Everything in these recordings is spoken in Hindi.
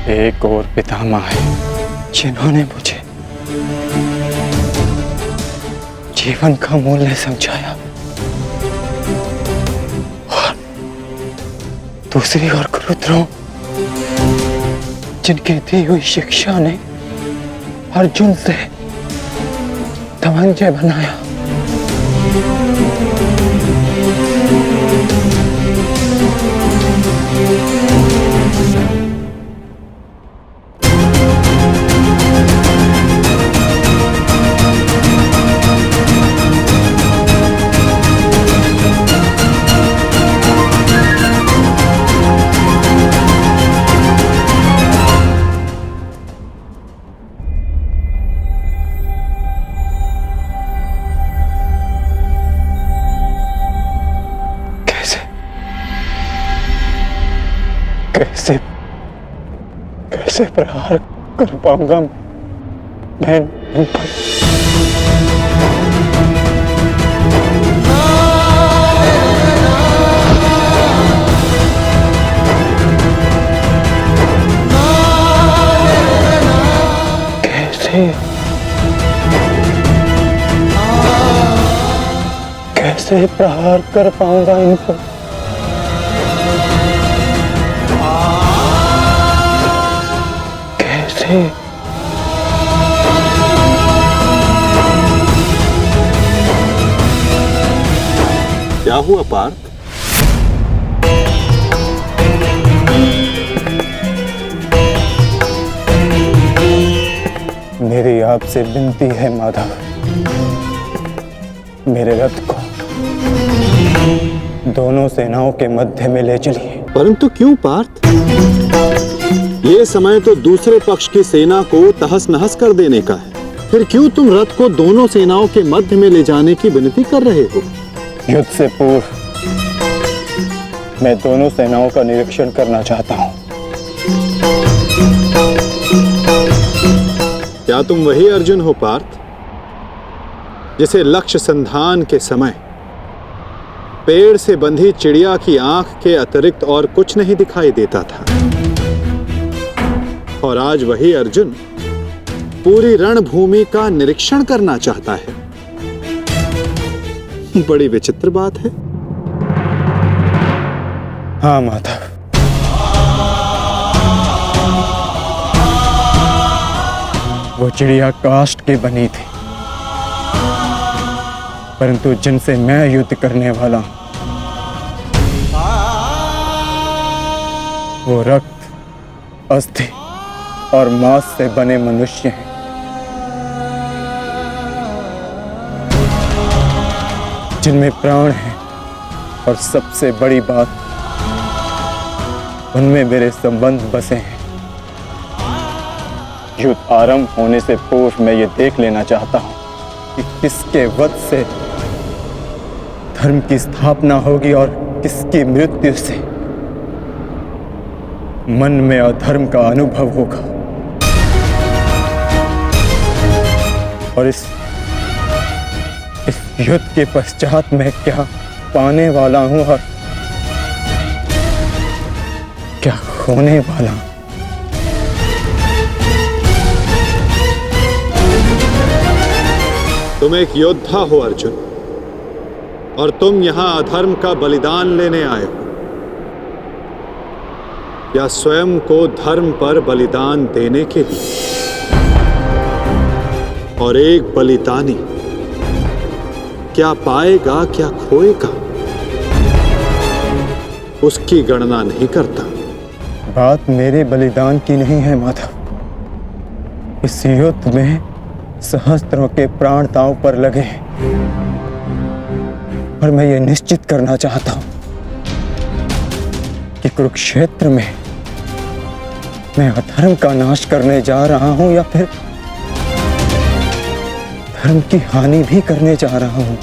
एक और पितामह है जिन्होंने मुझे जीवन का मूल्य समझाया और दूसरी ओर क्रुद्रों जिनकी दी हुई शिक्षा ने अर्जुन से धनंजय बनाया। कैसे कैसे प्रहार कर पाऊंगा मैं इन पर? कैसे कैसे प्रहार कर पाऊंगा इन पर? क्या हुआ पार्थ? मेरी आपसे विनती है माधव, मेरे रथ को दोनों सेनाओं के मध्य में ले चलिए। परंतु क्यों पार्थ? ये समय तो दूसरे पक्ष की सेना को तहस नहस कर देने का है, फिर क्यों तुम रथ को दोनों सेनाओं के मध्य में ले जाने की विनती कर रहे हो? युद्ध से पूर्व मैं दोनों सेनाओं का निरीक्षण करना चाहता हूं। क्या तुम वही अर्जुन हो पार्थ, जिसे लक्ष्य संधान के समय पेड़ से बंधी चिड़िया की आंख के अतिरिक्त और कुछ नहीं दिखाई देता था, और आज वही अर्जुन पूरी रणभूमि का निरीक्षण करना चाहता है? बड़ी विचित्र बात है। हाँ माधव, वो चिड़िया काष्ठ की बनी थी, परंतु जिनसे मैं युद्ध करने वाला हूं वो रक्त, अस्थि और मांस से बने मनुष्य हैं। जिनमें प्राण है, और सबसे बड़ी बात उनमें मेरे संबंध बसे हैं। युद्ध आरंभ होने से पूर्व मैं ये देख लेना चाहता हूं कि किसके वध से धर्म की स्थापना होगी और किसकी मृत्यु से मन में अधर्म का अनुभव होगा। और इस युद्ध के पश्चात मैं क्या पाने वाला हूं और क्या खोने वाला हूं? तुम एक योद्धा हो अर्जुन, और तुम यहां अधर्म का बलिदान लेने आए हो, या स्वयं को धर्म पर बलिदान देने के लिए? और एक बलिदानी क्या पाएगा क्या खोएगा, उसकी गणना नहीं करता। बात मेरे बलिदान की नहीं है माधव। इस युद्ध में सहस्त्रों के प्राण दांव पर लगे हैं, और मैं ये निश्चित करना चाहता हूं कि कुरुक्षेत्र में मैं अधर्म का नाश करने जा रहा हूं या फिर धर्म की हानि भी करने जा रहा हूं।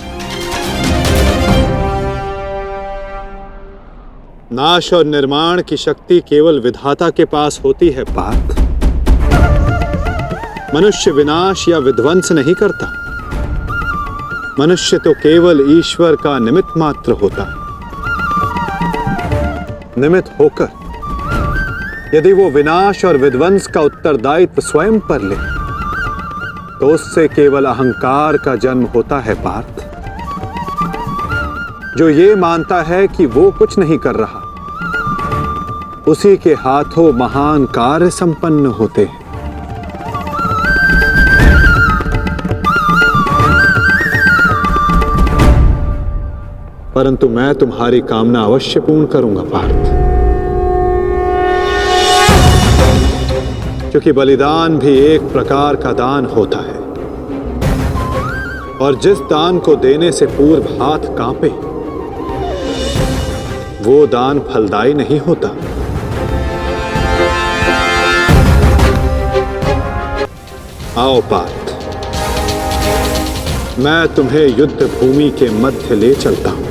नाश और निर्माण की शक्ति केवल विधाता के पास होती है पार्थ। मनुष्य विनाश या विध्वंस नहीं करता। मनुष्य तो केवल ईश्वर का निमित्त मात्र होता है। निमित्त होकर यदि वो विनाश और विध्वंस का उत्तरदायित्व स्वयं पर ले तो उससे केवल अहंकार का जन्म होता है पार्थ, जो ये मानता है कि वो कुछ नहीं कर रहा, उसी के हाथों महान कार्य संपन्न होते हैं। परंतु मैं तुम्हारी कामना अवश्य पूर्ण करूंगा पार्थ, क्योंकि बलिदान भी एक प्रकार का दान होता है, और जिस दान को देने से पूर्व हाथ कांपे वो दान फलदायी नहीं होता। आओ पार्थ, मैं तुम्हें युद्ध भूमि के मध्य ले चलता हूं।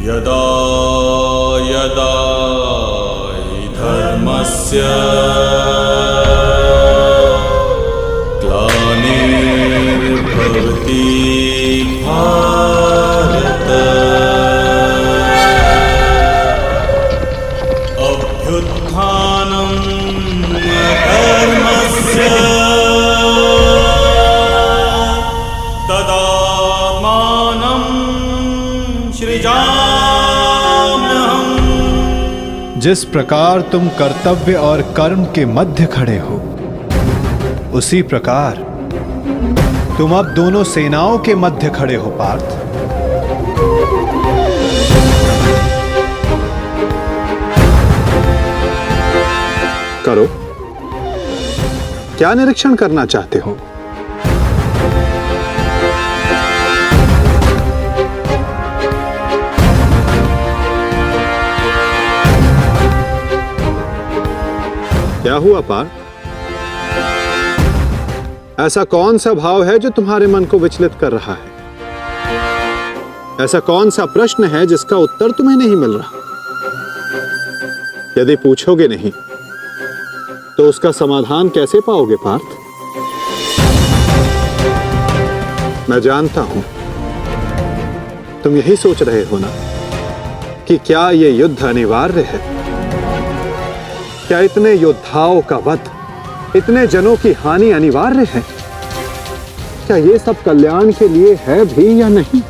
यदा यदा हि धर्मस्य ग्लानिर्भवति भारत अभ्युत्थानं धर्मस्य तदात्मानं सृजाम्यहम्। जिस प्रकार तुम कर्तव्य और कर्म के मध्य खड़े हो, उसी प्रकार तुम अब दोनों सेनाओं के मध्य खड़े हो पार्थ। करो, क्या निरीक्षण करना चाहते हो? क्या हुआ पार्थ? ऐसा कौन सा भाव है जो तुम्हारे मन को विचलित कर रहा है? ऐसा कौन सा प्रश्न है जिसका उत्तर तुम्हें नहीं मिल रहा? यदि पूछोगे नहीं तो उसका समाधान कैसे पाओगे पार्थ? मैं जानता हूं तुम यही सोच रहे हो ना कि क्या यह युद्ध अनिवार्य है? क्या इतने योद्धाओं का वध, इतने जनों की हानि अनिवार्य है? क्या ये सब कल्याण के लिए है भी या नहीं?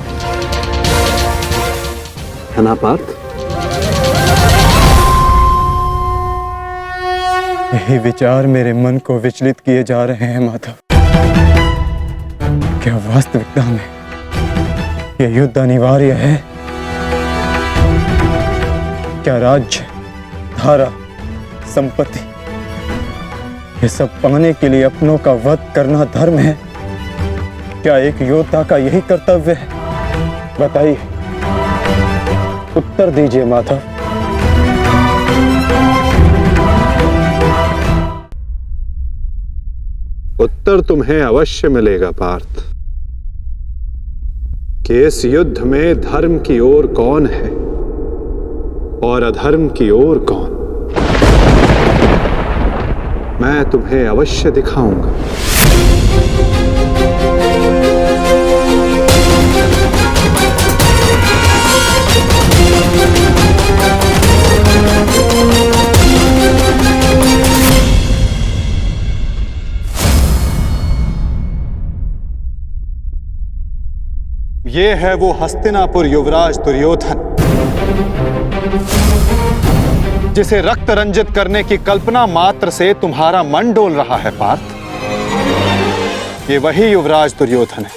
है ना पार्थ? यही विचार मेरे मन को विचलित किए जा रहे हैं माधव। क्या वास्तविकता में यह युद्ध अनिवार्य है? क्या राज्य, धारा, संपत्ति, ये सब पाने के लिए अपनों का वध करना धर्म है? क्या एक योद्धा का यही कर्तव्य है? बताइए, उत्तर दीजिए माधव। उत्तर तुम्हें अवश्य मिलेगा पार्थ कि इस युद्ध में धर्म की ओर कौन है और अधर्म की ओर कौन। मैं तुम्हें अवश्य दिखाऊंगा। ये है वो हस्तिनापुर युवराज दुर्योधन, जिसे रक्त रंजित करने की कल्पना मात्र से तुम्हारा मन डोल रहा है पार्थ। ये वही युवराज दुर्योधन है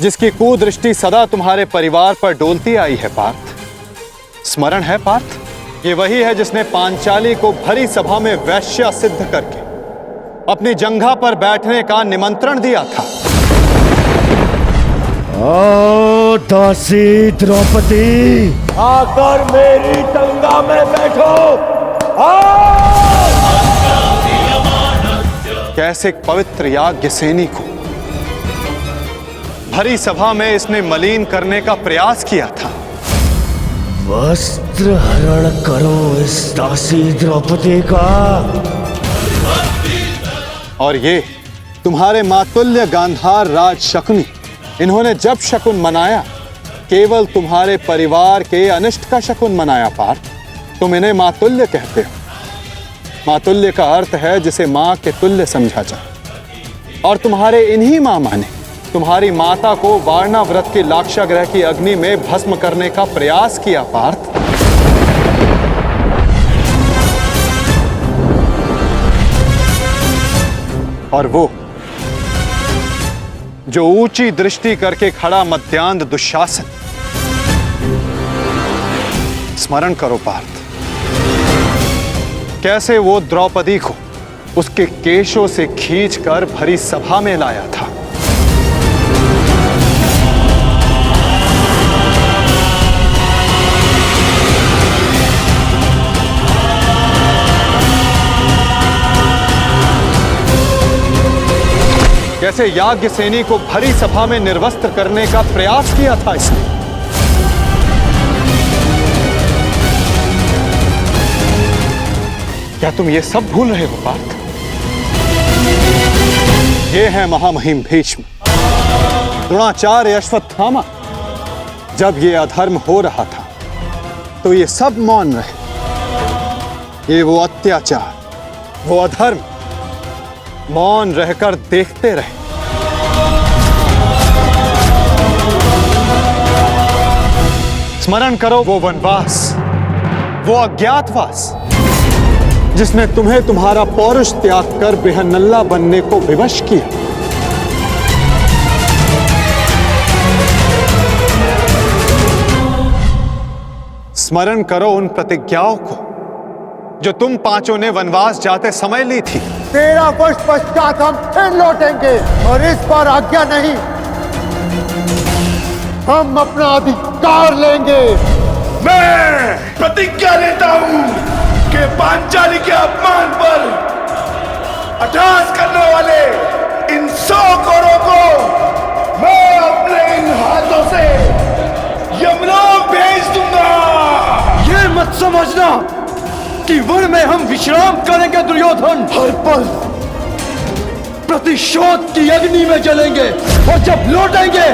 जिसकी कुदृष्टि सदा तुम्हारे परिवार पर डोलती आई है पार्थ। स्मरण है पार्थ? ये वही है जिसने पांचाली को भरी सभा में वैश्या सिद्ध करके अपनी जंघा पर बैठने का निमंत्रण दिया था। ओ दासी द्रौपदी, आकर मेरी जंघा में बैठो। कैसे एक पवित्र याज्ञ सेनी को भरी सभा में इसने मलिन करने का प्रयास किया था। वस्त्र हरण करो इस दासी द्रौपदी का। और ये तुम्हारे मातुल्य गांधार राज शकुनी, इन्होंने जब शकुन मनाया केवल तुम्हारे परिवार के अनिष्ट का शकुन मनाया पार्थ। तुम इन्हें मातुल्य कहते हो। मातुल्य का अर्थ है जिसे मां के तुल्य समझा जाए। और तुम्हारे इन्हीं मामा ने तुम्हारी माता को वारणा व्रत की लाक्षागृह की अग्नि में भस्म करने का प्रयास किया पार्थ। और वो जो ऊंची दृष्टि करके खड़ा मध्यांध दुशासन, स्मरण करो पार्थ, कैसे वो द्रौपदी को उसके केशों से खींचकर भरी सभा में लाया था। कैसे याज्ञ सेनी को भरी सभा में निर्वस्त्र करने का प्रयास किया था इसने। क्या तुम ये सब भूल रहे हो पार्थ? ये है महामहिम भीष्म, द्रोणाचार्य, अश्वत्थामा। जब ये अधर्म हो रहा था तो ये सब मौन रहे। ये वो अत्याचार, वो अधर्म मौन रहकर देखते रहे। स्मरण करो वो वनवास, वो अज्ञातवास, जिसने तुम्हें तुम्हारा पौरुष त्याग कर बेहनल्ला बनने को विवश किया। स्मरण करो उन प्रतिज्ञाओं को जो तुम पांचों ने वनवास जाते समय ली थी। 13 वर्ष पश्चात हम फिर लौटेंगे और इस बार आज्ञा नहीं, हम अपना अधिकार लेंगे। मैं प्रतिज्ञा लेता हूं कि पांचाली के अपमान पर अट्टहास करने वाले इन 100 कौरवों को मैं अपने इन हाथों से यमलोक भेज दूंगा। ये मत समझना कि वन में हम विश्राम करेंगे दुर्योधन। हर पल प्रतिशोध की अग्नि में जलेंगे और जब लौटेंगे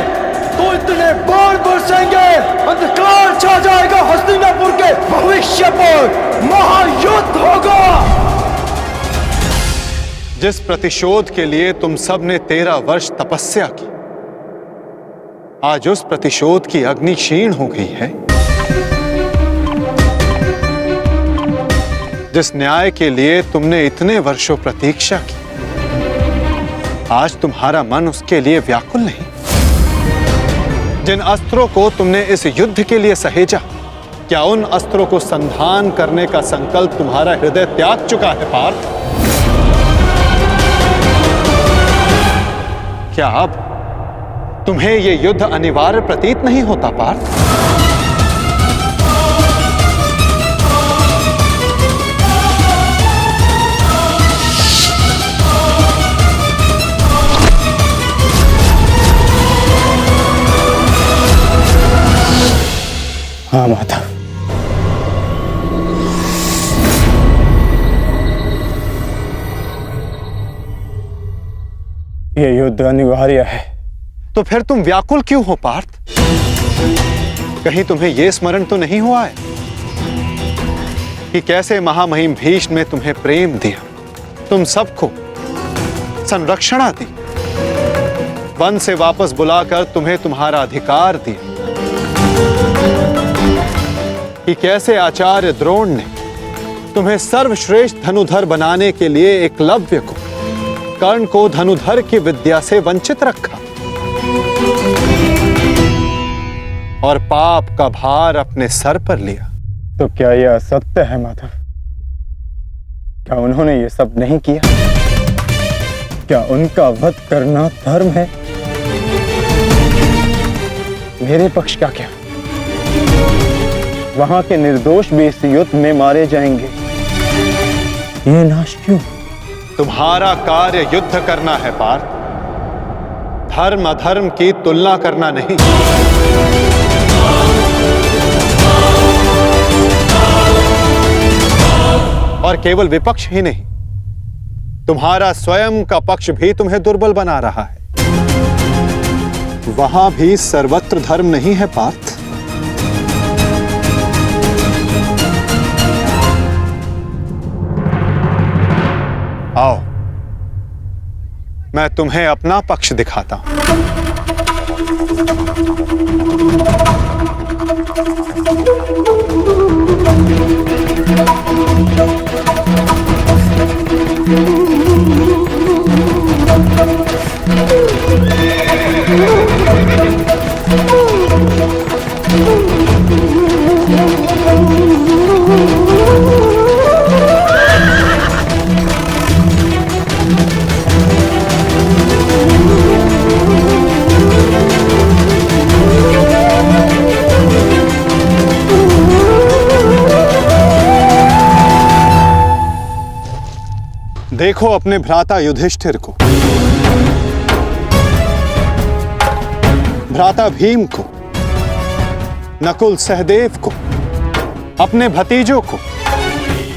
तो इतने बाण बरसेंगे, अंधकार छा जाएगा हस्तिनापुर के भविष्य पर। महायुद्ध होगा। जिस प्रतिशोध के लिए तुम सब ने 13 वर्ष तपस्या की, आज उस प्रतिशोध की अग्नि क्षीण हो गई है। जिस न्याय के लिए तुमने इतने वर्षों प्रतीक्षा की, आज तुम्हारा मन उसके लिए व्याकुल नहीं। जिन अस्त्रों को तुमने इस युद्ध के लिए सहेजा, क्या उन अस्त्रों को संधान करने का संकल्प तुम्हारा हृदय त्याग चुका है पार्थ? क्या अब तुम्हें यह युद्ध अनिवार्य प्रतीत नहीं होता पार्थ? हाँ माता, ये युद्ध अनिवार्य है। तो फिर तुम व्याकुल क्यों हो पार्थ? कहीं तुम्हें यह स्मरण तो नहीं हुआ है कि कैसे महामहिम भीष्म ने तुम्हें प्रेम दिया, तुम सबको संरक्षणा दी, वन से वापस बुलाकर तुम्हें तुम्हारा अधिकार दिया कि कैसे आचार्य द्रोण ने तुम्हें सर्वश्रेष्ठ धनुधर बनाने के लिए एकलव्य को, कर्ण को धनुधर की विद्या से वंचित रखा और पाप का भार अपने सर पर लिया। तो क्या यह असत्य है माधव? क्या उन्होंने ये सब नहीं किया? क्या उनका वध करना धर्म है? मेरे पक्ष का क्या? वहां के निर्दोष भी इस युद्ध में मारे जाएंगे। ये नाश क्यों? तुम्हारा कार्य युद्ध करना है पार्थ, धर्म अधर्म की तुलना करना नहीं। और केवल विपक्ष ही नहीं, तुम्हारा स्वयं का पक्ष भी तुम्हें दुर्बल बना रहा है। वहां भी सर्वत्र धर्म नहीं है पार्थ। आओ, मैं तुम्हें अपना पक्ष दिखाता हूं। देखो अपने भ्राता युधिष्ठिर को, भ्राता भीम को, नकुल सहदेव को, अपने भतीजों को,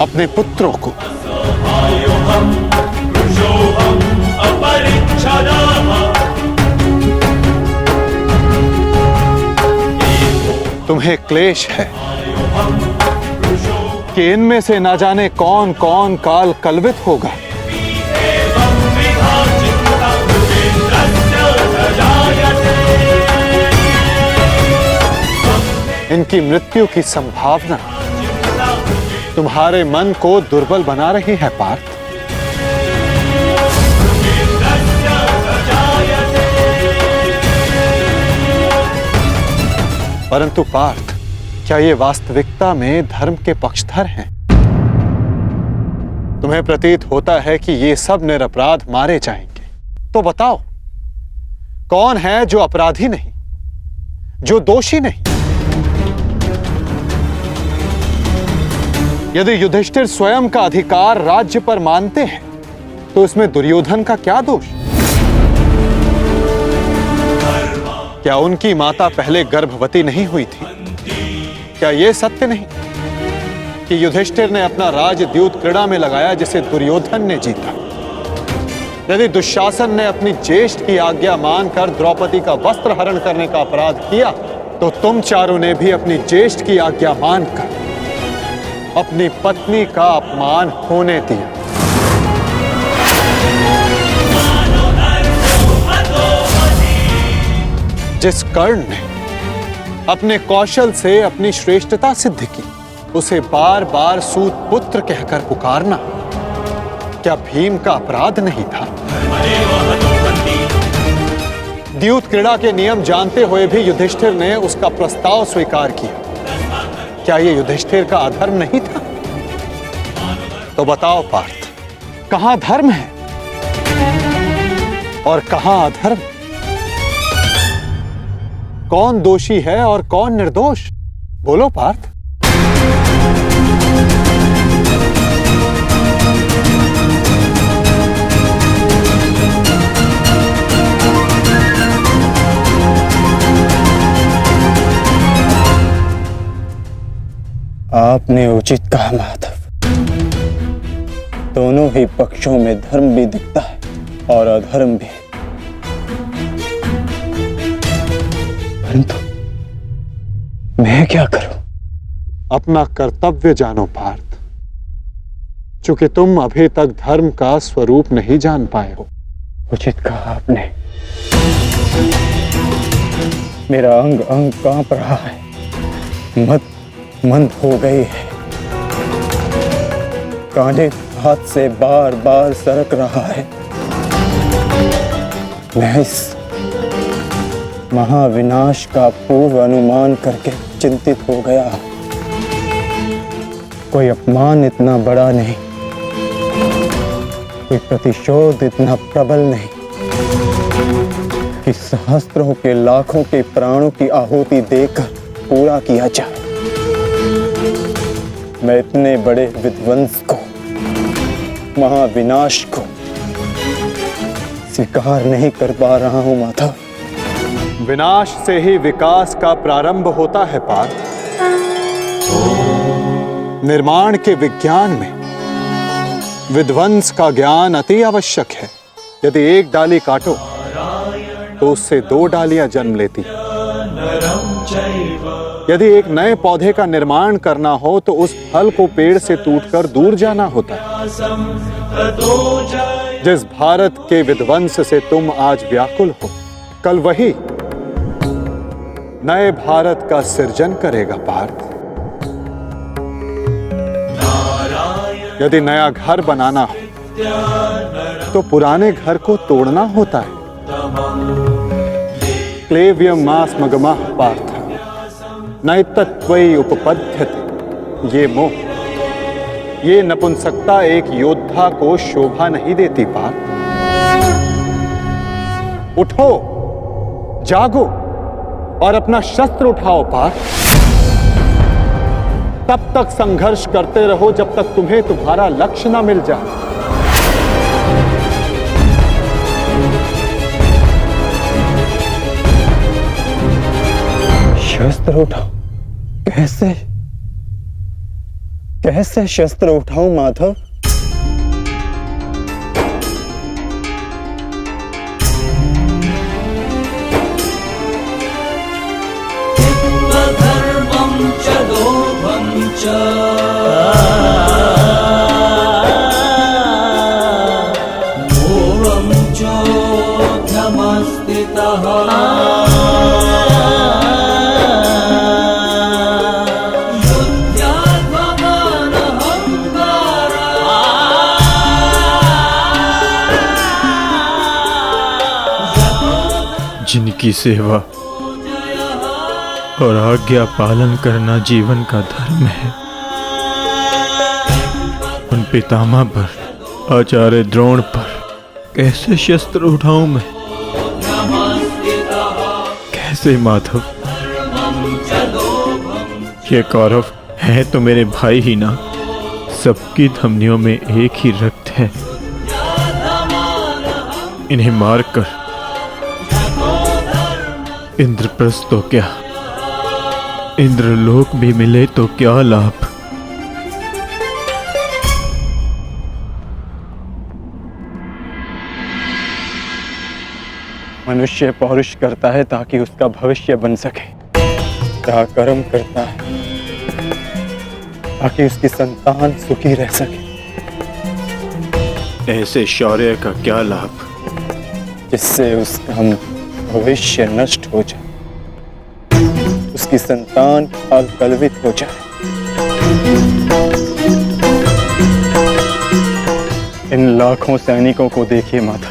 अपने पुत्रों को। तुम्हें क्लेश है कि इनमें से ना जाने कौन कौन काल कलवित होगा। इनकी मृत्यु की संभावना तुम्हारे मन को दुर्बल बना रही है पार्थ। परंतु पार्थ, क्या ये वास्तविकता में धर्म के पक्षधर हैं? तुम्हें प्रतीत होता है कि ये सब निरपराध मारे जाएंगे। तो बताओ, कौन है जो अपराधी नहीं, जो दोषी नहीं? यदि युधिष्ठिर स्वयं का अधिकार राज्य पर मानते हैं, तो इसमें दुर्योधन का क्या दोष? क्या उनकी माता पहले गर्भवती नहीं हुई थी? क्या यह सत्य नहीं कि युधिष्ठिर ने अपना राज द्यूत क्रीड़ा में लगाया, जिसे दुर्योधन ने जीता? यदि दुशासन ने अपनी ज्येष्ठ की आज्ञा मानकर द्रौपदी का वस्त्र हरण करने का अपराध किया, तो तुम चारों ने भी अपनी ज्येष्ठ की आज्ञा मानकर अपनी पत्नी का अपमान होने दिया। जिस कर्ण ने अपने कौशल से अपनी श्रेष्ठता सिद्ध की, उसे बार बार सूत पुत्र कहकर पुकारना क्या भीम का अपराध नहीं था? द्यूत क्रीड़ा के नियम जानते हुए भी युधिष्ठिर ने उसका प्रस्ताव स्वीकार किया। क्या यह युधिष्ठिर का अधर्म नहीं था? तो बताओ पार्थ, कहां धर्म है और कहां अधर्म? कौन दोषी है और कौन निर्दोष? बोलो पार्थ। आपने उचित कहा माधव। दोनों ही पक्षों में धर्म भी दिखता है और अधर्म भी। परंतु मैं क्या करूं? अपना कर्तव्य जानो पार्थ, चूंकि तुम अभी तक धर्म का स्वरूप नहीं जान पाए हो। उचित कहा आपने। मेरा अंग अंग कांप रहा है, मत मंद हो गई है, कांधे हाथ से बार बार सरक रहा है। मैं इस महाविनाश का पूर्व अनुमान करके चिंतित हो गया। कोई अपमान इतना बड़ा नहीं, कोई प्रतिशोध इतना प्रबल नहीं कि सहस्त्रों के लाखों के प्राणों की आहुति देकर पूरा किया जाए। मैं इतने बड़े विध्वंस को, महाविनाश को स्वीकार नहीं कर पा रहा हूं माधव। विनाश से ही विकास का प्रारंभ होता है पार्थ। निर्माण के विज्ञान में विध्वंस का ज्ञान अति आवश्यक है। यदि एक डाली काटो तो उससे 2 डालियां जन्म लेती। यदि एक नए पौधे का निर्माण करना हो तो उस फल को पेड़ से टूटकर दूर जाना होता है। जिस भारत के विध्वंस से तुम आज व्याकुल हो, कल वही नए भारत का सृजन करेगा पार्थ। यदि नया घर बनाना हो तो पुराने घर को तोड़ना होता है। क्लेव्यम मास मगमः पार्थ नैतत्वयि उपपद्यते। ये मोह, ये नपुंसकता एक योद्धा को शोभा नहीं देती पार्थ। उठो, जागो और अपना शस्त्र उठाओ पार्थ। तब तक संघर्ष करते रहो जब तक तुम्हें तुम्हारा लक्ष्य ना मिल जाए। शस्त्र उठाओ? कैसे कैसे शस्त्र उठाऊं माधव? धर्मं च लोभं च मोहं चोऽधमस्थितः जिनकी सेवा और आज्ञा पालन करना जीवन का धर्म है, उन पितामह पर, आचार्य द्रोण पर कैसे शस्त्र उठाऊं मैं? कैसे माधव? ये कौरव है तो मेरे भाई ही ना, सबकी धमनियों में एक ही रक्त है। इन्हें मारकर इंद्रप्रस्थ तो क्या, इंद्रलोक भी मिले तो क्या लाभ? मनुष्य पौरुष करता है ताकि उसका भविष्य बन सके, क्या कर्म करता है ताकि उसकी संतान सुखी रह सके। ऐसे शौर्य का क्या लाभ जिससे उसका भविष्य नष्ट हो जाए, उसकी संतान अलकलवित हो जाए। इन लाखों सैनिकों को देखिए माता,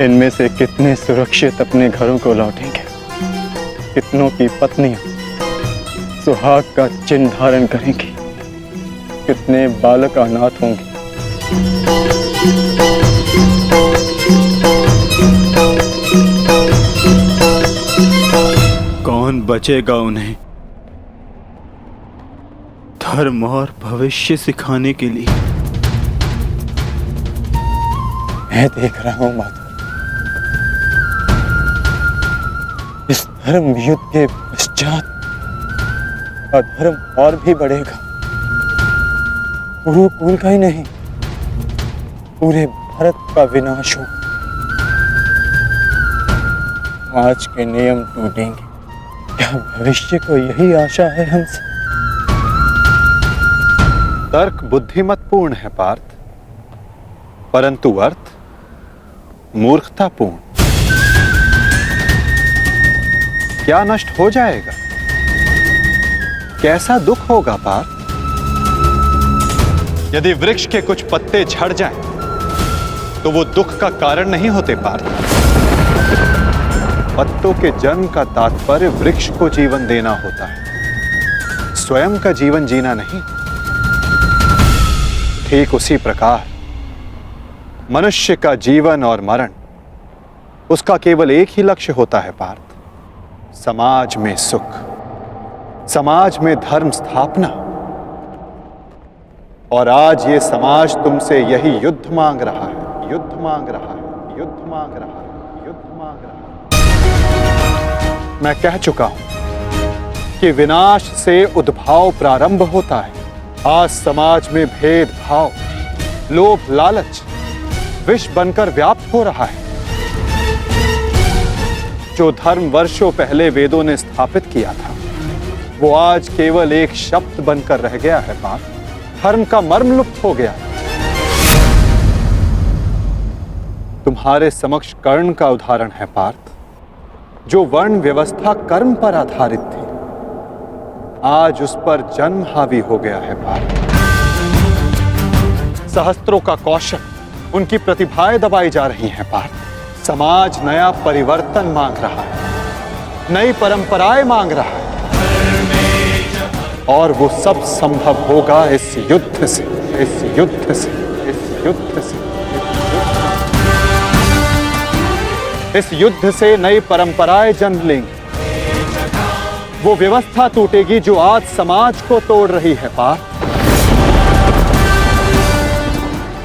इनमें से कितने सुरक्षित अपने घरों को लौटेंगे, कितनों की पत्नियां सुहाग का चिन्ह धारण करेंगी, कितने बालक अनाथ होंगे। कौन बचेगा उन्हें धर्म और भविष्य सिखाने के लिए? मैं देख रहा हूं माता, इस धर्म युद्ध के पश्चात अधर्म और भी बढ़ेगा। कुरुकुल का ही नहीं, पूरे भारत का विनाश होगा। आज के नियम टूटेंगे। क्या भविष्य को यही आशा है हमसे? तर्क बुद्धिमतपूर्ण है पार्थ, परंतु अर्थ मूर्खतापूर्ण। क्या नष्ट हो जाएगा? कैसा दुख होगा पार्थ? यदि वृक्ष के कुछ पत्ते झड़ जाएं, तो वो दुख का कारण नहीं होते पार्थ। पत्तों के जन्म का तात्पर्य वृक्ष को जीवन देना होता है, स्वयं का जीवन जीना नहीं। ठीक उसी प्रकार मनुष्य का जीवन और मरण, उसका केवल एक ही लक्ष्य होता है पार्थ, समाज में सुख, समाज में धर्म स्थापना। और आज ये समाज तुमसे यही युद्ध मांग रहा है, युद्ध मांग रहा है, युद्ध मांग रहा है, युद्ध मांग रहा है। मैं कह चुका हूं कि विनाश से उद्भाव प्रारंभ होता है। आज समाज में भेदभाव, लोभ, लालच विष बनकर व्याप्त हो रहा है। जो धर्म वर्षों पहले वेदों ने स्थापित किया था, वो आज केवल एक शब्द बनकर रह गया है पार्थ। धर्म का मर्म लुप्त हो गया। तुम्हारे समक्ष कर्ण का उदाहरण है पार्थ, जो वर्ण व्यवस्था कर्म पर आधारित थी, आज उस पर जन्म हावी हो गया है पार्थ। सहस्त्रों का कौशल, उनकी प्रतिभाएं दबाई जा रही हैं पार्थ। समाज नया परिवर्तन मांग रहा है, नई परंपराएं मांग रहा है, और वो सब संभव होगा इस युद्ध से, इस युद्ध से, इस युद्ध से। इस युद्ध से नई परंपराएं जन्म लेंगी। वो व्यवस्था टूटेगी जो आज समाज को तोड़ रही है पार्थ।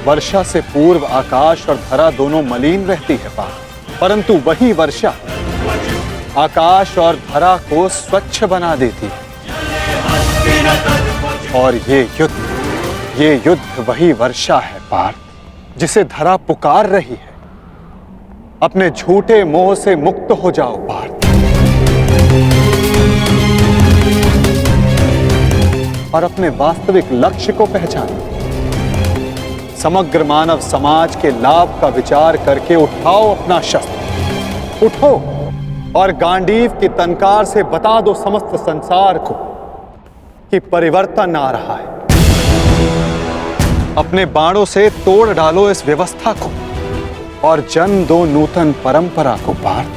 वर्षा से पूर्व आकाश और धरा दोनों मलिन रहती है पार्थ, परंतु वही वर्षा आकाश और धरा को स्वच्छ बना देती है। और ये युद्ध वही वर्षा है पार्थ, जिसे धरा पुकार रही है। अपने झूठे मोह से मुक्त हो जाओ पार्थ, और अपने वास्तविक लक्ष्य को पहचानो। समग्र मानव समाज के लाभ का विचार करके उठाओ अपना शस्त्र, उठो और गांडीव की तनकार से बता दो समस्त संसार को कि परिवर्तन आ रहा है। अपने बाणों से तोड़ डालो इस व्यवस्था को और जन्म दो नूतन परंपरा को पार्थ।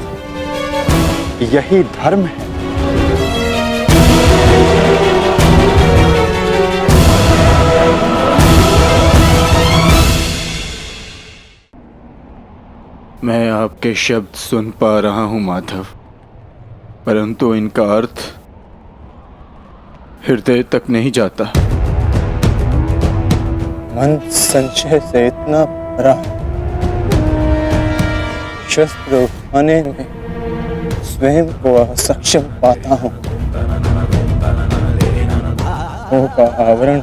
यही धर्म है। मैं आपके शब्द सुन पा रहा हूं माधव, परंतु इनका अर्थ हृदय तक नहीं जाता। मन संशय से इतना भरा है, शस्त्र उठाने में स्वयं को असक्षम पाता हूं। मोह का आवरण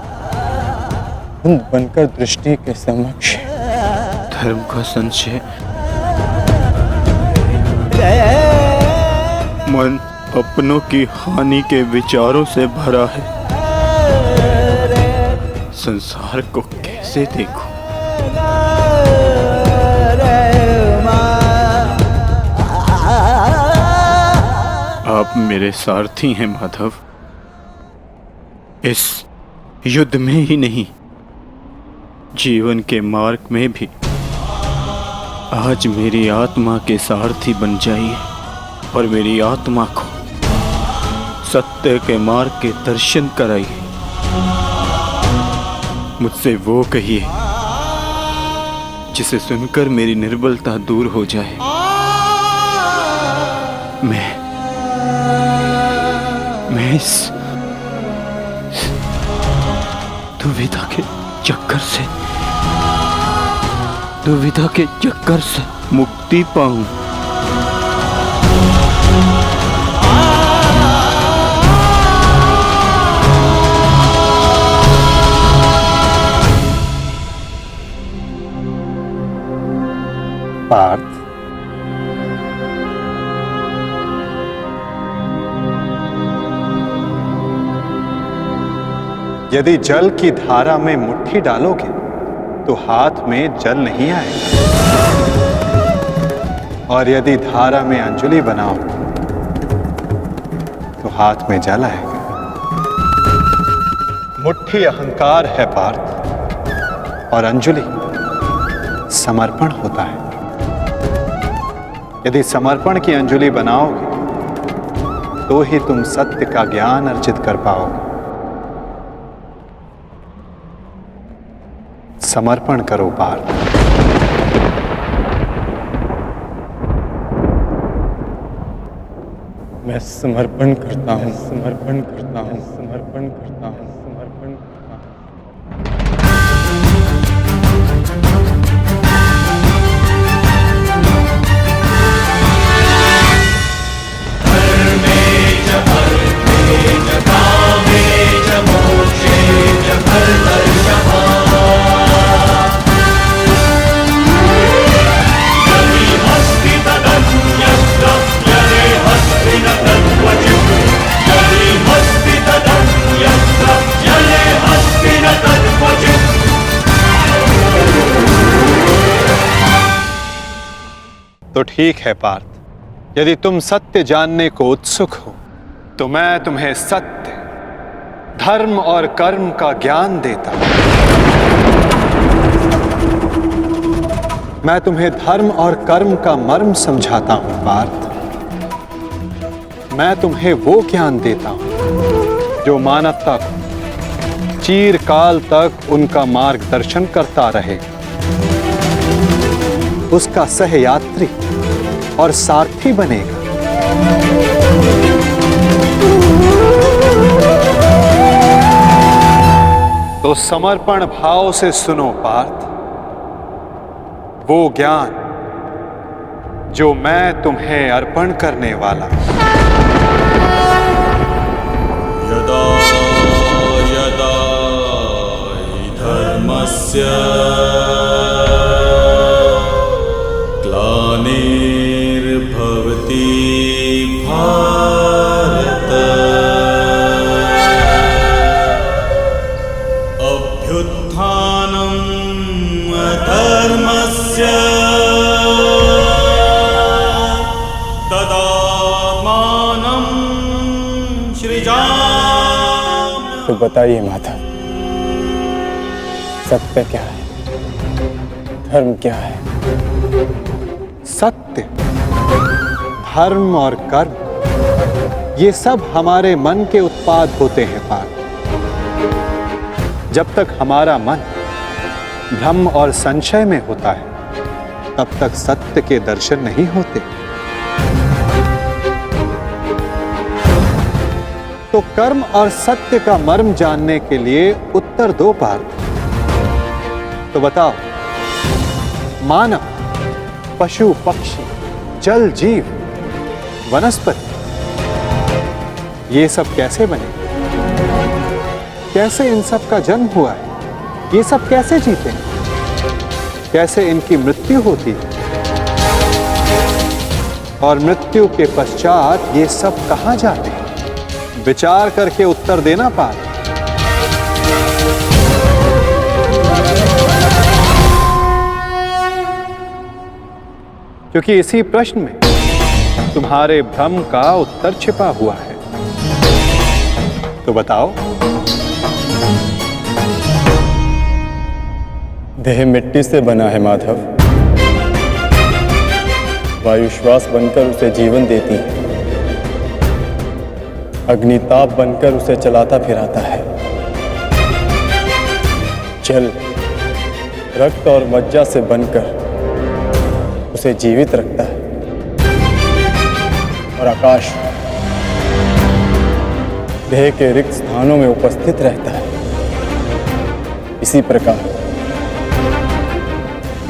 धुंध बनकर दृष्टि के समक्ष। धर्म का संशय, मन अपनों की हानि के विचारों से भरा है। संसार को कैसे देखूं? आप मेरे सारथी हैं माधव। इस युद्ध में ही नहीं, जीवन के मार्ग में भी आज मेरी आत्मा के सारथी बन जाइए और मेरी आत्मा को सत्य के मार्ग के दर्शन कराइए। मुझसे वो कहिए जिसे सुनकर मेरी निर्बलता दूर हो जाए। मैं इस दुविधा के चक्कर से मुक्ति पाऊं। पार्थ, यदि जल की धारा में मुट्ठी डालोगे तो हाथ में जल नहीं आएगा, और यदि धारा में अंजलि बनाओ हाथ में जल आएगा। मुट्ठी अहंकार है पार्थ, और अंजलि समर्पण होता है। यदि समर्पण की अंजलि बनाओगे तो ही तुम सत्य का ज्ञान अर्जित कर पाओगे। समर्पण करो पार्थ। मैं समर्पण करता हूँ, समर्पण करता हूँ, समर्पण करता हूँ, समर्पण करता हूँ। तो ठीक है पार्थ, यदि तुम सत्य जानने को उत्सुक हो तो मैं तुम्हें सत्य, धर्म और कर्म का ज्ञान देता हूं। मैं तुम्हें धर्म और कर्म का मर्म समझाता हूं पार्थ। मैं तुम्हें वो ज्ञान देता हूं जो मानवता को चिरकाल तक उनका मार्गदर्शन करता रहे, उसका सहयात्री और सारथी बनेगा। तो समर्पण भाव से सुनो पार्थ, वो ज्ञान जो मैं तुम्हें अर्पण करने वाला हूं। यदा यदा हि धर्मस्य ग्लानिर्भवति भारत अभ्युत्थानम् अधर्मस्य तदात्मानं सृजाम्यहम्। तो बताइए माता, सत्य क्या है, धर्म क्या है? सत्य, धर्म और कर्म, ये सब हमारे मन के उत्पाद होते हैं पार्थ। जब तक हमारा मन भ्रम और संशय में होता है तब तक सत्य के दर्शन नहीं होते। तो कर्म और सत्य का मर्म जानने के लिए उत्तर दो पार्थ। तो बताओ, मानव, पशु पक्षी, जल जीव, वनस्पति, ये सब कैसे बने? कैसे इन सब का जन्म हुआ है? ये सब कैसे जीते हैं? कैसे इनकी मृत्यु होती है? और मृत्यु के पश्चात ये सब कहां जाते हैं? विचार करके उत्तर देना पार्थ। क्योंकि इसी प्रश्न में तुम्हारे भ्रम का उत्तर छिपा हुआ है। तो बताओ। देह मिट्टी से बना है माधव, वायु श्वास बनकर उसे जीवन देती है, अग्निताप बनकर उसे चलाता फिराता है, जल रक्त और मज्जा से बनकर उसे जीवित रखता है, और आकाश देह के रिक्त स्थानों में उपस्थित रहता है। इसी प्रकार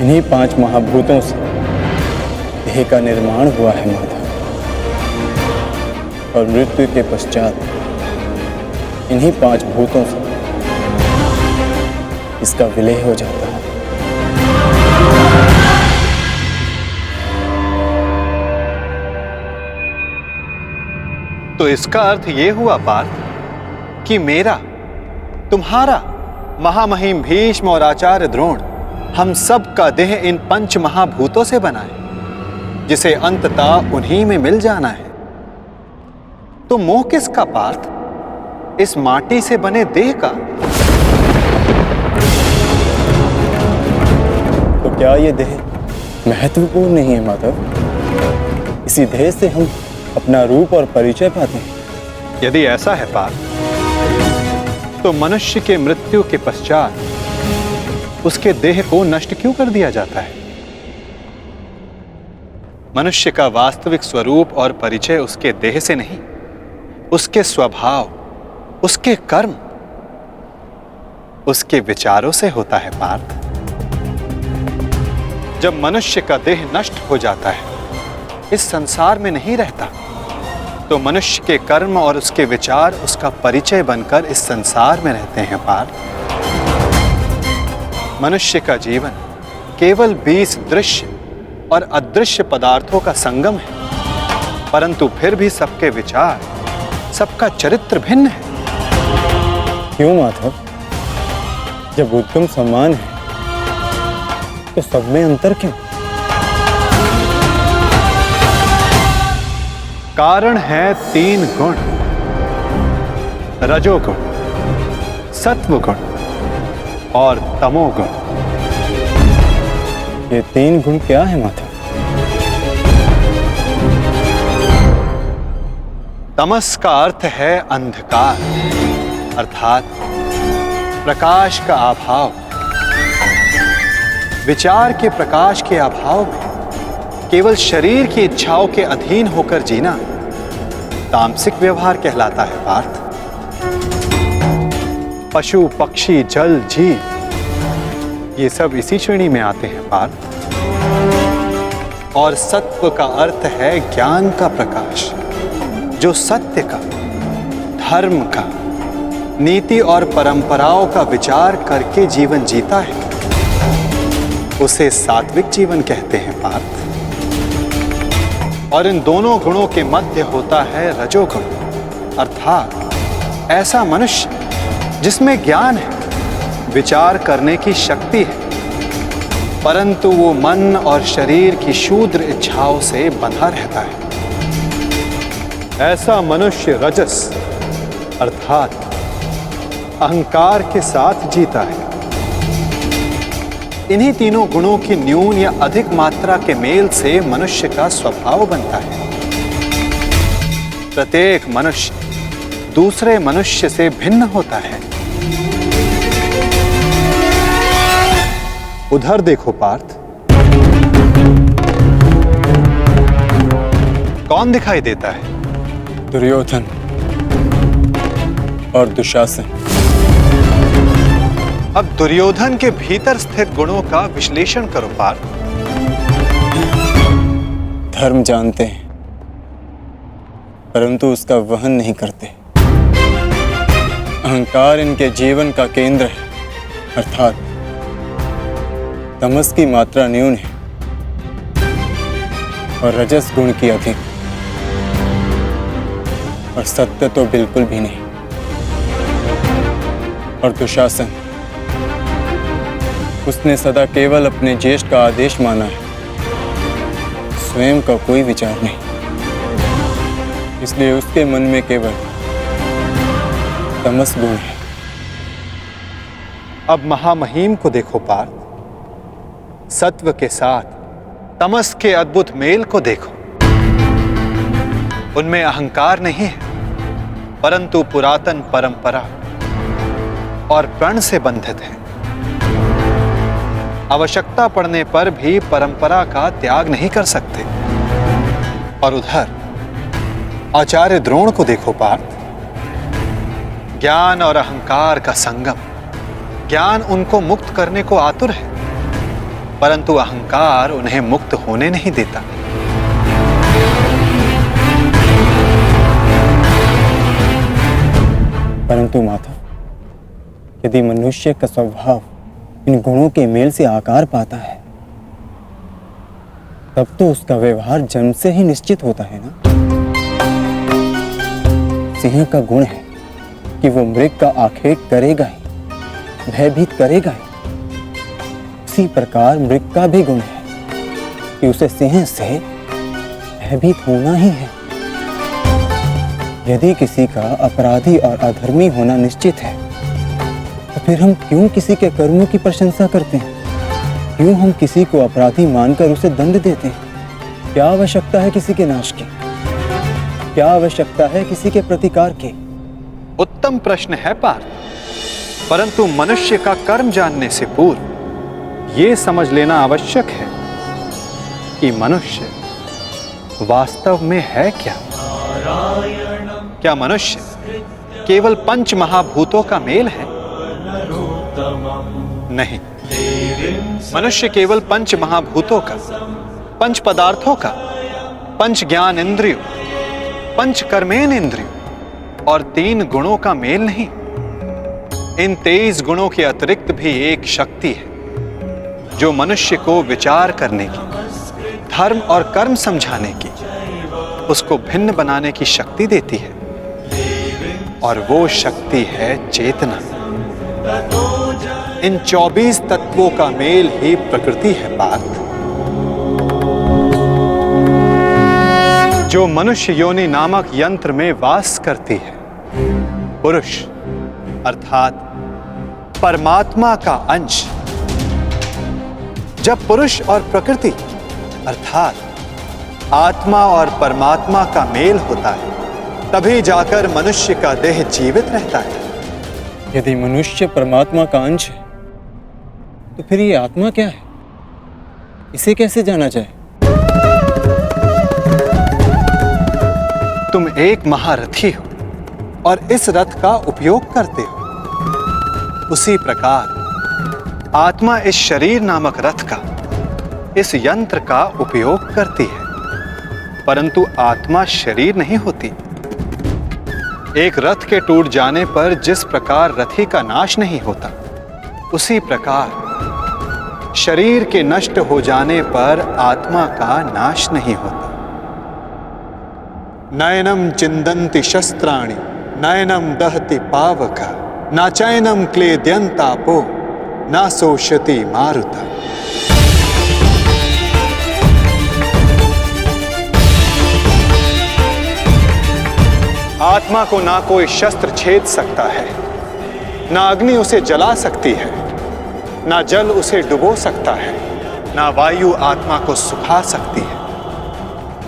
इन्हीं 5 महाभूतों से देह का निर्माण हुआ है माधव, और मृत्यु के पश्चात इन्हीं 5 भूतों से इसका विलय हो जाता है। तो इसका अर्थ ये हुआ पार्थ कि मेरा, तुम्हारा, महामहिम भीष्म और आचार्य द्रोण, हम सब का देह इन 5 महाभूतों से बना है, जिसे अंततः उन्हीं में मिल जाना है। तो मोह किसका पार्थ? इस माटी से बने देह का। तो क्या ये देह महत्वपूर्ण नहीं है माधव? इसी देह से हम अपना रूप और परिचय पाते हैं। यदि ऐसा है पार्थ, तो मनुष्य के मृत्यु के पश्चात उसके देह को नष्ट क्यों कर दिया जाता है? मनुष्य का वास्तविक स्वरूप और परिचय उसके देह से नहीं, उसके स्वभाव, उसके कर्म, उसके विचारों से होता है पार्थ। जब मनुष्य का देह नष्ट हो जाता है, इस संसार में नहीं रहता, तो मनुष्य के कर्म और उसके विचार उसका परिचय बनकर इस संसार में रहते हैं पार्थ। मनुष्य का जीवन केवल 20 दृश्य और अदृश्य पदार्थों का संगम है, परंतु फिर भी सबके विचार, सबका चरित्र भिन्न है। क्यों माधव? जब उत्तम समान है तो सब में अंतर क्यों? कारण है 3 गुण, रजोगुण, सत्वगुण और तमोगुण। ये 3 गुण क्या है माधव? तमस का अर्थ है अंधकार, अर्थात प्रकाश का अभाव। विचार के प्रकाश के अभाव में केवल शरीर की इच्छाओं के अधीन होकर जीना तामसिक व्यवहार कहलाता है पार्थ। पशु, पक्षी, जल, जीव ये सब इसी श्रेणी में आते हैं पार्थ। और सत्व का अर्थ है ज्ञान का प्रकाश, जो सत्य का, धर्म का, नीति और परंपराओं का विचार करके जीवन जीता है, उसे सात्विक जीवन कहते हैं पार्थ। और इन दोनों गुणों के मध्य होता है रजोगुण, अर्थात ऐसा मनुष्य जिसमें ज्ञान है, विचार करने की शक्ति है, परंतु वो मन और शरीर की शूद्र इच्छाओं से बंधा रहता है। ऐसा मनुष्य रजस अर्थात अहंकार के साथ जीता है। इन्हीं तीनों गुणों की न्यून या अधिक मात्रा के मेल से मनुष्य का स्वभाव बनता है। प्रत्येक मनुष्य दूसरे मनुष्य से भिन्न होता है। उधर देखो पार्थ, कौन दिखाई देता है? दुर्योधन और दुशासन। अब दुर्योधन के भीतर स्थित गुणों का विश्लेषण करो पार्थ। धर्म जानते हैं, परंतु उसका वहन नहीं करते। अहंकार इनके जीवन का केंद्र है, अर्थात तमस की मात्रा न्यून है और रजस गुण की अधिक, और सत्य तो बिल्कुल भी नहीं। और दुशासन, उसने सदा केवल अपने ज्येष्ठ का आदेश माना है, स्वयं का कोई विचार नहीं। इसलिए उसके मन में केवल तमस गुण है। अब महामहिम को देखो पार्थ, सत्व के साथ तमस के अद्भुत मेल को देखो। उनमें अहंकार नहीं है, परंतु पुरातन परंपरा और प्रण से बंधित है। आवश्यकता पड़ने पर भी परंपरा का त्याग नहीं कर सकते। और उधर आचार्य द्रोण को देखो पार्थ, ज्ञान और अहंकार का संगम। ज्ञान उनको मुक्त करने को आतुर है, परंतु अहंकार उन्हें मुक्त होने नहीं देता। परंतु माधव, यदि मनुष्य का स्वभाव इन गुणों के मेल से आकार पाता है, तब तो उसका व्यवहार जन्म से ही निश्चित होता है ना। सिंह का गुण है कि वो मृग का आखेट करेगा ही, भयभीत करेगा ही। उसी प्रकार मृग का भी गुण है कि उसे सिंह से भयभीत होना ही है। यदि किसी का अपराधी और अधर्मी होना निश्चित है तो फिर हम क्यों किसी के कर्मों की प्रशंसा करते हैं? क्यों हम किसी को अपराधी मानकर उसे दंड देते हैं? क्या आवश्यकता है किसी के नाश की? क्या आवश्यकता है किसी के प्रतिकार की? उत्तम प्रश्न है पार्थ, परंतु मनुष्य का कर्म जानने से पूर्व यह समझ लेना आवश्यक है कि मनुष्य वास्तव में है क्या? क्या मनुष्य केवल पंच महाभूतों का मेल है? नहीं, मनुष्य केवल पंच महाभूतों का, पंच पदार्थों का, पंच ज्ञान इंद्रियों, पंच कर्मेन इंद्रियों और 3 गुणों का मेल नहीं। इन 23 गुणों के अतिरिक्त भी एक शक्ति है जो मनुष्य को विचार करने की, धर्म और कर्म समझाने की, उसको भिन्न बनाने की शक्ति देती है, और वो शक्ति है चेतना। इन 24 तत्वों का मेल ही प्रकृति है पार्थ। जो मनुष्य योनि नामक यंत्र में वास करती है, पुरुष अर्थात परमात्मा का अंश। जब पुरुष और प्रकृति अर्थात आत्मा और परमात्मा का मेल होता है, तभी जाकर मनुष्य का देह जीवित रहता है। यदि मनुष्य परमात्मा का अंश है तो फिर ये आत्मा क्या है? इसे कैसे जाना जाए? तुम एक महारथी हो और इस रथ का उपयोग करते हो। उसी प्रकार आत्मा इस शरीर नामक रथ का, इस यंत्र का उपयोग करती है, परंतु आत्मा शरीर नहीं होती। एक रथ के टूट जाने पर जिस प्रकार रथी का नाश नहीं होता, उसी प्रकार शरीर के नष्ट हो जाने पर आत्मा का नाश नहीं होता। नयनम चिंदन्ति शस्त्राणि नयनम दहति पावका न चैनम क्लेद्यन्तापो न शोषति मारुता। आत्मा को ना कोई शस्त्र छेद सकता है, ना अग्नि उसे जला सकती है, ना जल उसे डुबो सकता है, ना वायु आत्मा को सुखा सकती है।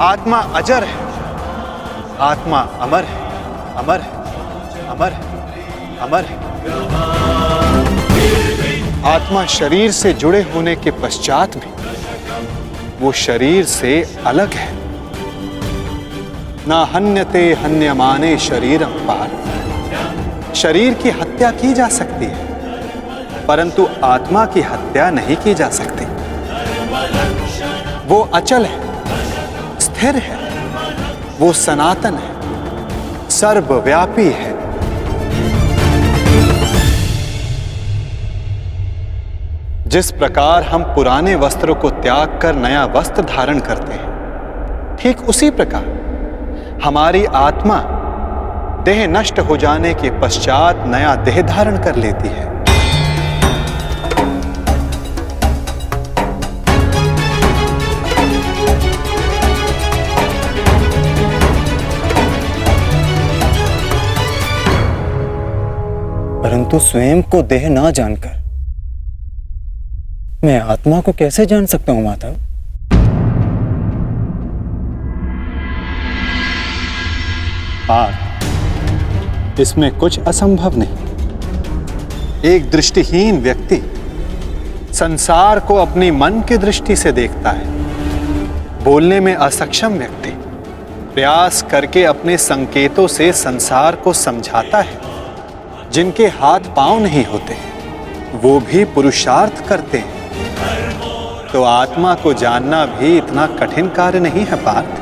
आत्मा अजर है, आत्मा अमर है, अमर है, अमर है, अमर है। आत्मा शरीर से जुड़े होने के पश्चात भी वो शरीर से अलग है। ना हन्यते हन्यमाने शरीरम पार्थ। शरीर की हत्या की जा सकती है, परंतु आत्मा की हत्या नहीं की जा सकती। वो अचल है, स्थिर है, वो सनातन है, सर्वव्यापी है। जिस प्रकार हम पुराने वस्त्रों को त्याग कर नया वस्त्र धारण करते हैं, ठीक उसी प्रकार हमारी आत्मा देह नष्ट हो जाने के पश्चात नया देह धारण कर लेती है। परंतु स्वयं को देह ना जानकर मैं आत्मा को कैसे जान सकता हूं माधव? पार्थ, इसमें कुछ असंभव नहीं। एक दृष्टिहीन व्यक्ति संसार को अपनी मन की दृष्टि से देखता है। बोलने में असक्षम व्यक्ति प्रयास करके अपने संकेतों से संसार को समझाता है। जिनके हाथ पांव नहीं होते वो भी पुरुषार्थ करते हैं। तो आत्मा को जानना भी इतना कठिन कार्य नहीं है पार्थ।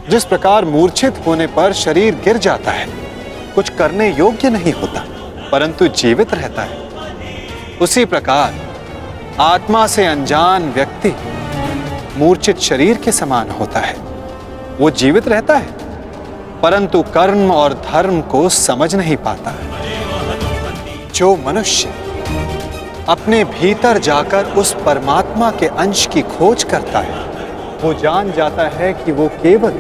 जिस प्रकार मूर्छित होने पर शरीर गिर जाता है, कुछ करने योग्य नहीं होता, परंतु जीवित रहता है, उसी प्रकार आत्मा से अनजान व्यक्ति मूर्छित शरीर के समान होता है। वो जीवित रहता है, परंतु कर्म और धर्म को समझ नहीं पाता। जो मनुष्य अपने भीतर जाकर उस परमात्मा के अंश की खोज करता है, वो जान जाता है कि वो केवल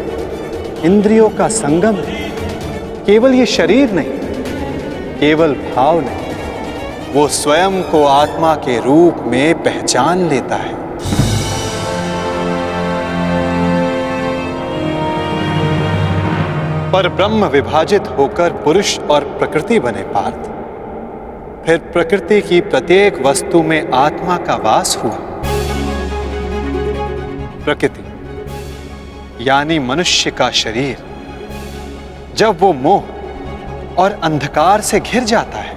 इंद्रियों का संगम है, केवल ये शरीर नहीं, केवल भाव नहीं, वो स्वयं को आत्मा के रूप में पहचान लेता है। पर ब्रह्म विभाजित होकर पुरुष और प्रकृति बने पार्थ। फिर प्रकृति की प्रत्येक वस्तु में आत्मा का वास हुआ। प्रकृति यानी मनुष्य का शरीर जब वो मोह और अंधकार से घिर जाता है,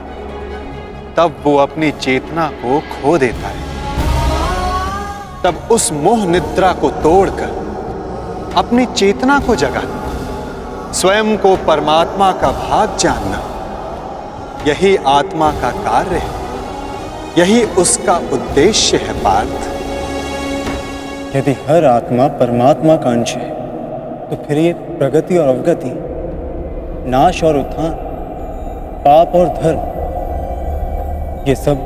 तब वो अपनी चेतना को खो देता है। तब उस मोह निद्रा को तोड़कर अपनी चेतना को जगाना, स्वयं को परमात्मा का भाग जानना, यही आत्मा का कार्य है, यही उसका उद्देश्य है पार्थ। यदि हर आत्मा परमात्मा का अंश है, तो फिर ये प्रगति और अवगति, नाश और उत्थान, पाप और धर्म, ये सब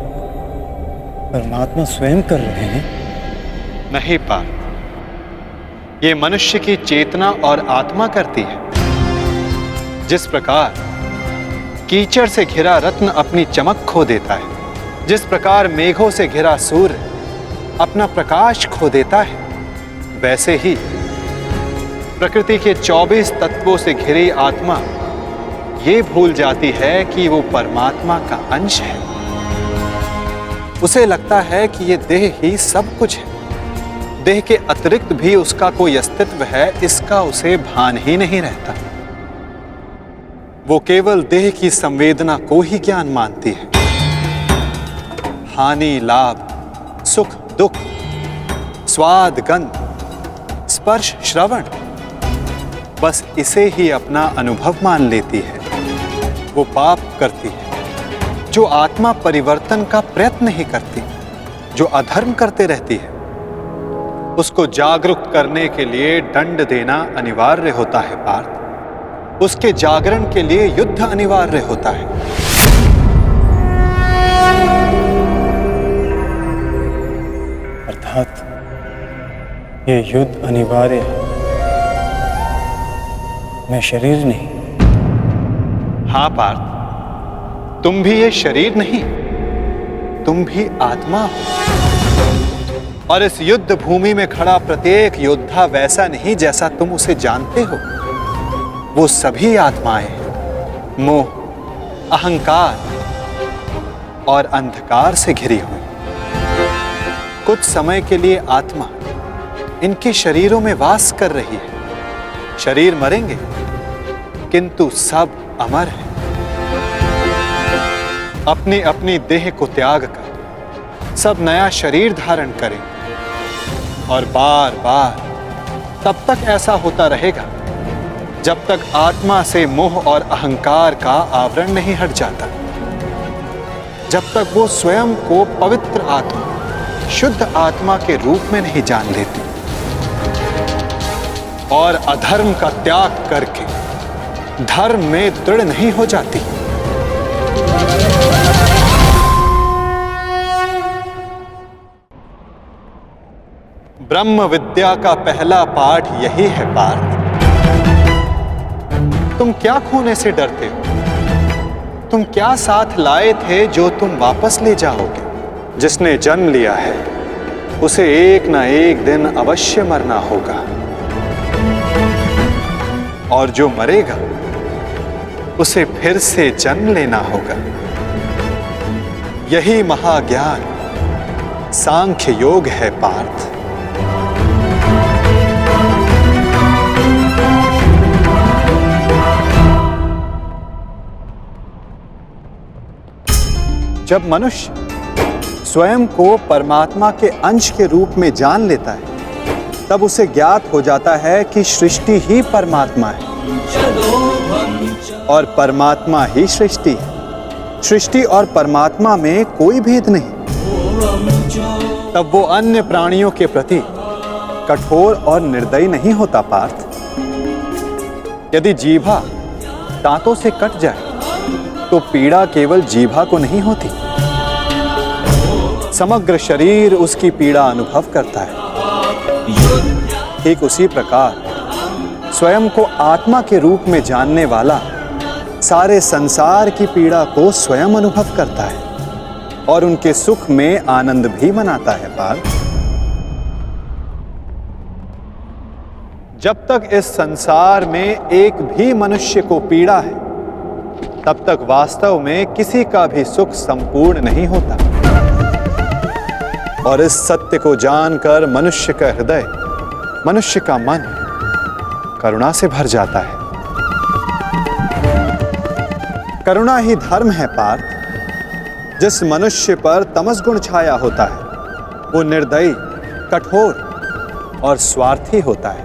परमात्मा स्वयं कर रहे हैं। नहीं पार्थ, ये मनुष्य की चेतना और आत्मा करती है। जिस प्रकार कीचड़ से घिरा रत्न अपनी चमक खो देता है, जिस प्रकार मेघों से घिरा सूर्य अपना प्रकाश खो देता है, वैसे ही प्रकृति के 24 तत्वों से घिरी आत्मा ये भूल जाती है कि वो परमात्मा का अंश है। उसे लगता है कि ये देह ही सब कुछ है, देह के अतिरिक्त भी उसका कोई अस्तित्व है, इसका उसे भान ही नहीं रहता। वो केवल देह की संवेदना को ही ज्ञान मानती है। हानि लाभ, सुख दुख, स्वाद गंध, स्पर्श श्रवण, बस इसे ही अपना अनुभव मान लेती है। वो पाप करती है जो आत्मा परिवर्तन का प्रयत्न ही करती, जो अधर्म करते रहती है। उसको जागरूक करने के लिए दंड देना अनिवार्य होता है पार्थ। उसके जागरण के लिए युद्ध अनिवार्य होता है। अर्थात ये युद्ध अनिवार्य है, मैं शरीर नहीं। हाँ पार्थ, तुम भी ये शरीर नहीं, तुम भी आत्मा हो। और इस युद्ध भूमि में खड़ा प्रत्येक योद्धा वैसा नहीं जैसा तुम उसे जानते हो। वो सभी आत्माएं हैं, मोह, अहंकार और अंधकार से घिरी हुई। कुछ समय के लिए आत्मा इनके शरीरों में वास कर रही है। शरीर मरेंगे, किंतु सब अमर हैं। अपनी अपनी देह को त्याग कर सब नया शरीर धारण करेंगे। और बार बार तब तक ऐसा होता रहेगा जब तक आत्मा से मोह और अहंकार का आवरण नहीं हट जाता, जब तक वो स्वयं को पवित्र आत्मा, शुद्ध आत्मा के रूप में नहीं जान लेती और अधर्म का त्याग करके धर्म में दृढ़ नहीं हो जाती। ब्रह्म विद्या का पहला पाठ यही है पार्थ। तुम क्या खोने से डरते हो? तुम क्या साथ लाए थे जो तुम वापस ले जाओगे? जिसने जन्म लिया है उसे एक ना एक दिन अवश्य मरना होगा, और जो मरेगा उसे फिर से जन्म लेना होगा। यही महाज्ञान सांख्य योग है पार्थ। जब मनुष्य स्वयं को परमात्मा के अंश के रूप में जान लेता है, तब उसे ज्ञात हो जाता है कि सृष्टि ही परमात्मा है और परमात्मा ही सृष्टि है। सृष्टि और परमात्मा में कोई भेद नहीं। तब वो अन्य प्राणियों के प्रति कठोर और निर्दयी नहीं होता पार्थ। यदि जीभा दांतों से कट जाए तो पीड़ा केवल जीभा को नहीं होती, समग्र शरीर उसकी पीड़ा अनुभव करता है। ठीक उसी प्रकार स्वयं को आत्मा के रूप में जानने वाला सारे संसार की पीड़ा को स्वयं अनुभव करता है और उनके सुख में आनंद भी मनाता है पार्थ। जब तक इस संसार में एक भी मनुष्य को पीड़ा है, तब तक वास्तव में किसी का भी सुख संपूर्ण नहीं होता। और इस सत्य को जानकर मनुष्य का हृदय, मनुष्य का मन करुणा से भर जाता है। करुणा ही धर्म है पार्थ। जिस मनुष्य पर तमस गुण छाया होता है वो निर्दयी, कठोर और स्वार्थी होता है।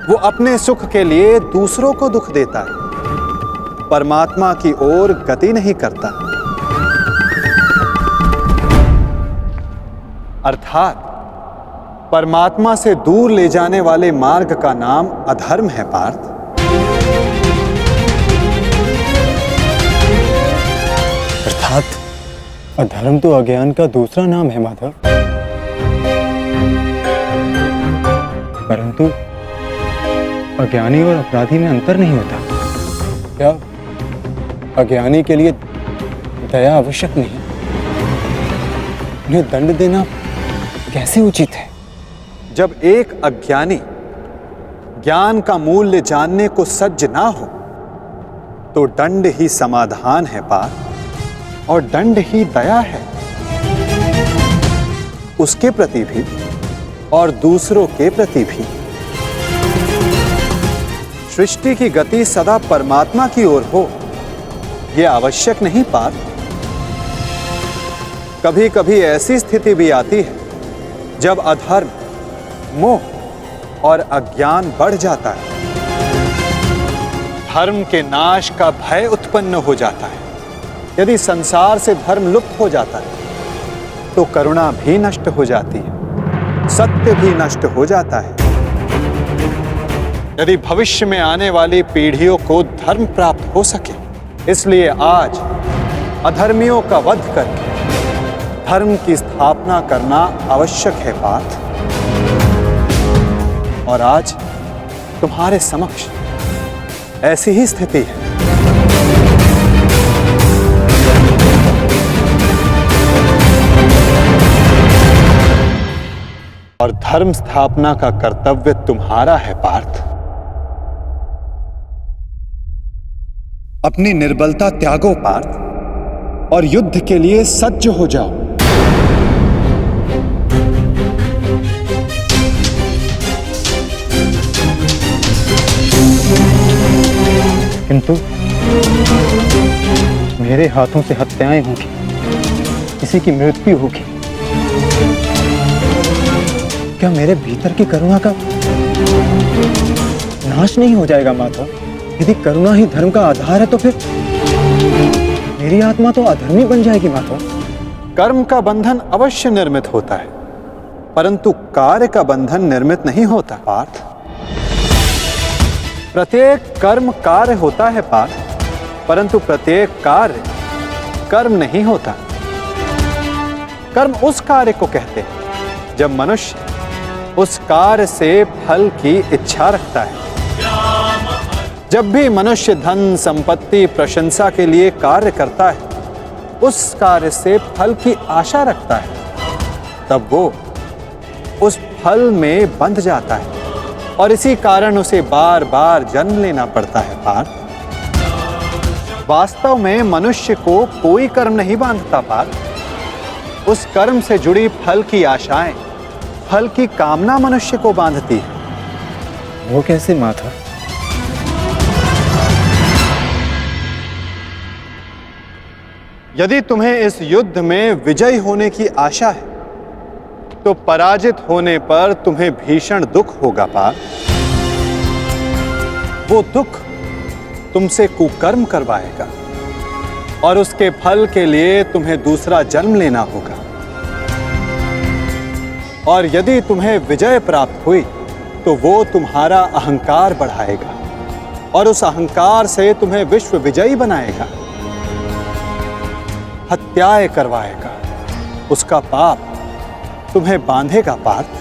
वो अपने सुख के लिए दूसरों को दुख देता है, परमात्मा की ओर गति नहीं करता। अर्थात परमात्मा से दूर ले जाने वाले मार्ग का नाम अधर्म है पार्थ। अर्थात अधर्म तो अज्ञान का दूसरा नाम है माधव। परंतु अज्ञानी और अपराधी में अंतर नहीं होता क्या? अज्ञानी के लिए दया आवश्यक नहीं, उन्हें दंड देना कैसे उचित है? जब एक अज्ञानी ज्ञान का मूल्य जानने को सज्ज ना हो तो दंड ही समाधान है पार्थ, और दंड ही दया है, उसके प्रति भी और दूसरों के प्रति भी। सृष्टि की गति सदा परमात्मा की ओर हो, यह आवश्यक नहीं पार्थ। कभी कभी ऐसी स्थिति भी आती है जब अधर्म, मोह और अज्ञान बढ़ जाता है। धर्म के नाश का भय उत्पन्न हो जाता है। यदि संसार से धर्म लुप्त हो जाता है तो करुणा भी नष्ट हो जाती है, सत्य भी नष्ट हो जाता है। यदि भविष्य में आने वाली पीढ़ियों को धर्म प्राप्त हो सके, इसलिए आज अधर्मियों का वध करके धर्म की स्थापना करना आवश्यक है पार्थ। और आज तुम्हारे समक्ष ऐसी ही स्थिति है। और धर्म स्थापना का कर्तव्य तुम्हारा है पार्थ। अपनी निर्बलता त्यागो पार्थ और युद्ध के लिए सज्ज हो जाओ। किंतु मेरे हाथों से हत्याएं होंगी, किसी की मृत्यु होगी। क्या मेरे भीतर की करुणा का नाश नहीं हो जाएगा माधव? यदि करुणा ही धर्म का आधार है तो फिर मेरी आत्मा तो अधर्मी बन जाएगी माधव। कर्म का बंधन अवश्य निर्मित होता है, परंतु कार्य का बंधन निर्मित नहीं होता पार्थ। प्रत्येक कर्म कार्य होता है पार्थ, परंतु प्रत्येक कार्य कर्म नहीं होता। कर्म उस कार्य को कहते हैं जब मनुष्य उस कार्य से फल की इच्छा रखता है। जब भी मनुष्य धन, संपत्ति, प्रशंसा के लिए कार्य करता है, उस कार्य से फल की आशा रखता है, तब वो उस फल में बंध जाता है और इसी कारण उसे बार बार जन्म लेना पड़ता है पार्थ। वास्तव में मनुष्य को कोई कर्म नहीं बांधता पार्थ। उस कर्म से जुड़ी फल की आशाएं, फल की कामना मनुष्य को बांधती है। वो कैसे माधव? यदि तुम्हें इस युद्ध में विजयी होने की आशा है तो पराजित होने पर तुम्हें भीषण दुख होगा पार्थ। वो दुख तुमसे कुकर्म करवाएगा और उसके फल के लिए तुम्हें दूसरा जन्म लेना होगा। और यदि तुम्हें विजय प्राप्त हुई तो वो तुम्हारा अहंकार बढ़ाएगा और उस अहंकार से तुम्हें विश्व विजयी बनाएगा, हत्याएं करवाएगा। उसका पाप तुम्हें बांधेगा पार्थ।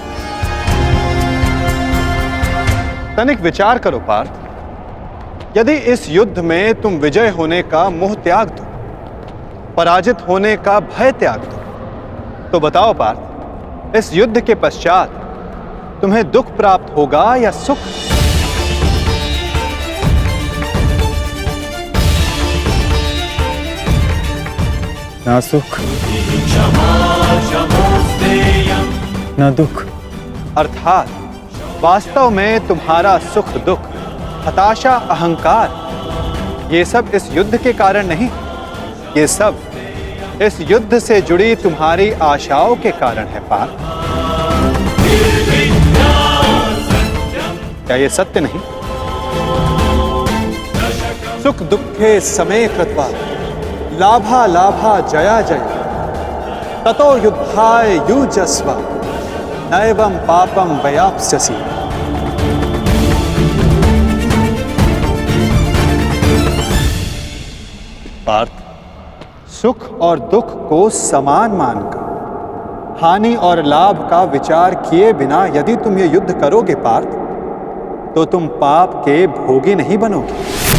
तनिक विचार करो पार्थ। यदि इस युद्ध में तुम विजय होने का मोह त्याग दो, पराजित होने का भय त्याग दो, तो बताओ पार्थ, इस युद्ध के पश्चात तुम्हें दुख प्राप्त होगा या सुख? ना सुख ना दुख। अर्थात वास्तव में तुम्हारा सुख दुख, हताशा, अहंकार, ये सब इस युद्ध के कारण नहीं, ये सब इस युद्ध से जुड़ी तुम्हारी आशाओं के कारण है पार्थ। क्या ये सत्य नहीं? सुख दुखे समे कृत्वा लाभा लाभा जया जय ततो युद्धाय युजस्व नैवं पापम वयाप्स्यसि। पार्थ, सुख और दुख को समान मानकर हानि और लाभ का विचार किए बिना यदि तुम ये युद्ध करोगे पार्थ, तो तुम पाप के भोगी नहीं बनोगे।